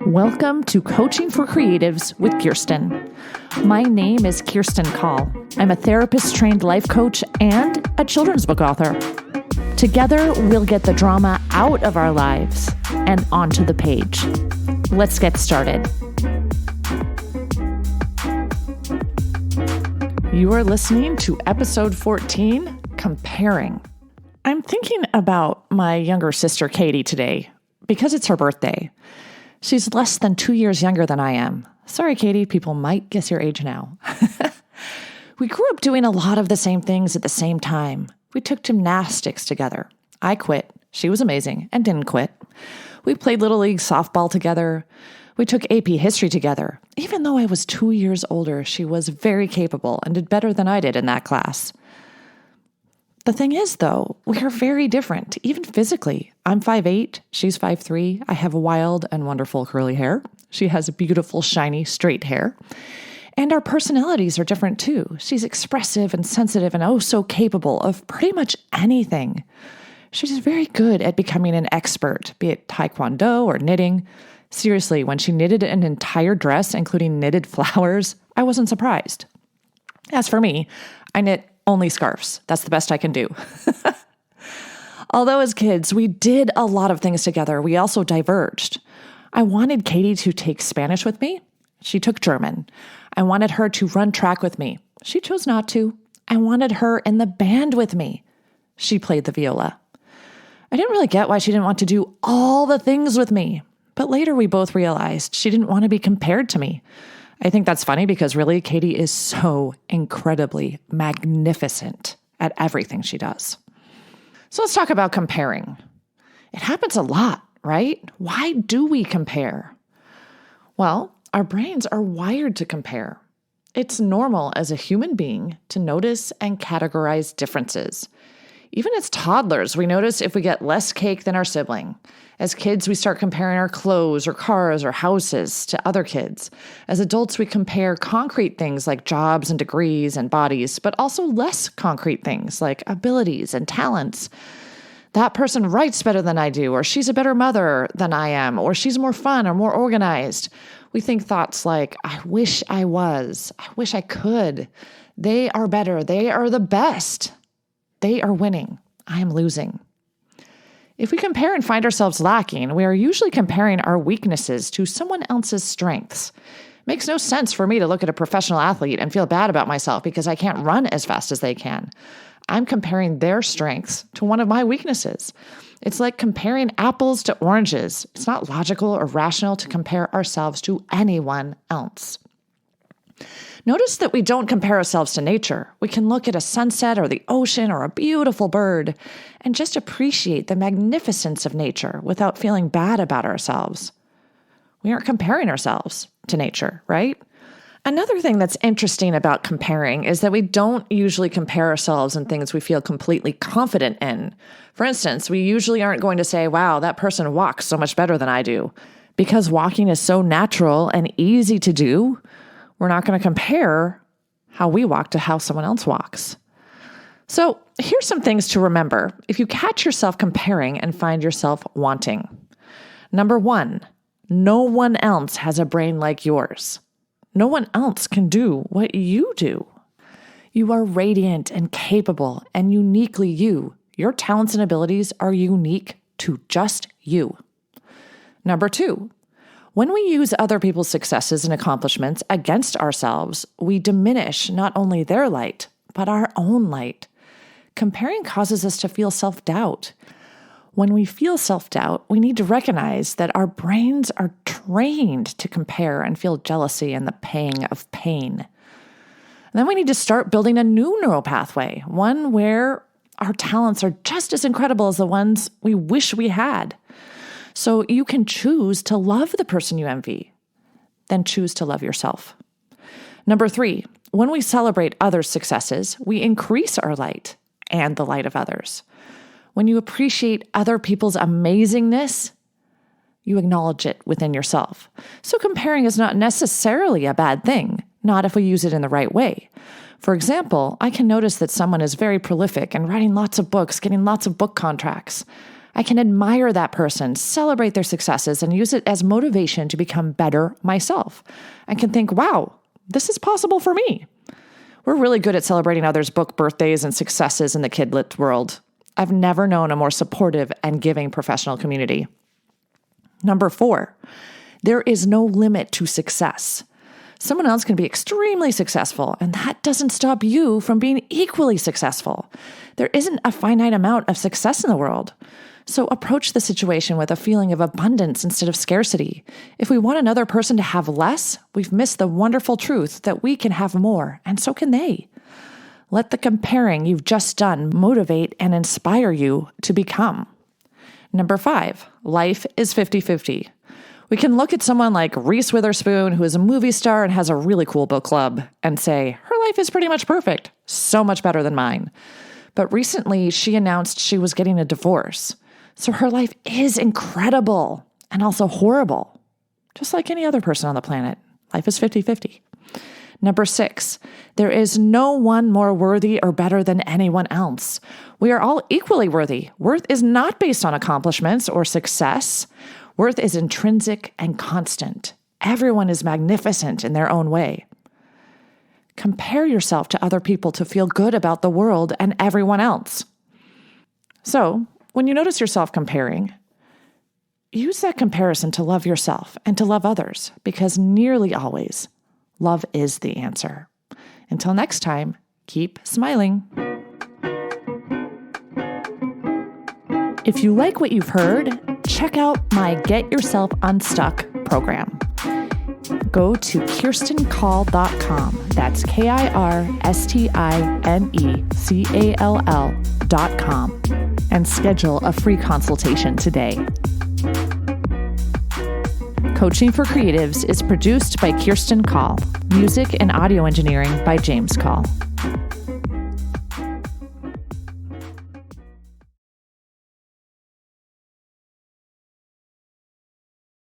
Welcome to Coaching for Creatives with Kirsten. My name is Kirsten Call. I'm a therapist-trained life coach and a children's book author. Together, we'll get the drama out of our lives and onto the page. Let's get started. You are listening to Episode 14, Comparing. I'm thinking about my younger sister, Katie, today because it's her birthday. She's less than 2 years younger than I am. Sorry, Katie, people might guess your age now. We grew up doing a lot of the same things at the same time. We took gymnastics together. I quit. She was amazing and didn't quit. We played Little League softball together. We took AP history together. Even though I was 2 years older, she was very capable and did better than I did in that class. The thing is, though, we are very different, even physically. I'm 5'8", she's 5'3". I have wild and wonderful curly hair. She has beautiful, shiny, straight hair. And our personalities are different, too. She's expressive and sensitive and oh so capable of pretty much anything. She's very good at becoming an expert, be it taekwondo or knitting. Seriously, when she knitted an entire dress, including knitted flowers, I wasn't surprised. As for me, I knit only scarves. That's the best I can do. Although as kids, we did a lot of things together, we also diverged. I wanted Katie to take Spanish with me. She took German. I wanted her to run track with me. She chose not to. I wanted her in the band with me. She played the viola. I didn't really get why she didn't want to do all the things with me. But later we both realized she didn't want to be compared to me. I think that's funny because really, Katie is so incredibly magnificent at everything she does. So let's talk about comparing. It happens a lot, right? Why do we compare? Well, our brains are wired to compare. It's normal as a human being to notice and categorize differences. Even as toddlers, we notice if we get less cake than our sibling. As kids, we start comparing our clothes or cars or houses to other kids. As adults, we compare concrete things like jobs and degrees and bodies, but also less concrete things like abilities and talents. That person writes better than I do, or she's a better mother than I am, or she's more fun or more organized. We think thoughts like, I wish I was, I wish I could. They are better. They are the best. They are winning. I am losing. If we compare and find ourselves lacking, we are usually comparing our weaknesses to someone else's strengths. It makes no sense for me to look at a professional athlete and feel bad about myself because I can't run as fast as they can. I'm comparing their strengths to one of my weaknesses. It's like comparing apples to oranges. It's not logical or rational to compare ourselves to anyone else. Notice that we don't compare ourselves to nature. We can look at a sunset or the ocean or a beautiful bird and just appreciate the magnificence of nature without feeling bad about ourselves. We aren't comparing ourselves to nature, right? Another thing that's interesting about comparing is that we don't usually compare ourselves in things we feel completely confident in. For instance, we usually aren't going to say, wow, that person walks so much better than I do. Because walking is so natural and easy to do, we're not going to compare how we walk to how someone else walks. So here's some things to remember if you catch yourself comparing and find yourself wanting. Number 1, no one else has a brain like yours. No one else can do what you do. You are radiant and capable and uniquely you. Your talents and abilities are unique to just you. Number 2, when we use other people's successes and accomplishments against ourselves, we diminish not only their light, but our own light. Comparing causes us to feel self-doubt. When we feel self-doubt, we need to recognize that our brains are trained to compare and feel jealousy and the pang of pain. And then we need to start building a new neural pathway, one where our talents are just as incredible as the ones we wish we had. So you can choose to love the person you envy, then choose to love yourself. Number 3, when we celebrate others' successes, we increase our light and the light of others. When you appreciate other people's amazingness, you acknowledge it within yourself. So comparing is not necessarily a bad thing, not if we use it in the right way. For example, I can notice that someone is very prolific and writing lots of books, getting lots of book contracts. I can admire that person, celebrate their successes, and use it as motivation to become better myself. I can think, wow, this is possible for me. We're really good at celebrating others' book birthdays and successes in the kidlit world. I've never known a more supportive and giving professional community. Number 4, there is no limit to success. Someone else can be extremely successful, and that doesn't stop you from being equally successful. There isn't a finite amount of success in the world. So approach the situation with a feeling of abundance instead of scarcity. If we want another person to have less, we've missed the wonderful truth that we can have more, and so can they. Let the comparing you've just done motivate and inspire you to become. Number 5, life is 50-50. We can look at someone like Reese Witherspoon, who is a movie star and has a really cool book club, and say, her life is pretty much perfect, so much better than mine. But recently, she announced she was getting a divorce. So her life is incredible and also horrible. Just like any other person on the planet, life is 50-50. Number 6, there is no one more worthy or better than anyone else. We are all equally worthy. Worth is not based on accomplishments or success. Worth is intrinsic and constant. Everyone is magnificent in their own way. Compare yourself to other people to feel good about the world and everyone else. So, when you notice yourself comparing, use that comparison to love yourself and to love others, because nearly always, love is the answer. Until next time, keep smiling. If you like what you've heard, check out my Get Yourself Unstuck program. Go to KirstenCall.com. That's KirstineCall.com and schedule a free consultation today. Coaching for Creatives is produced by Kirsten Call. Music and audio engineering by James Call.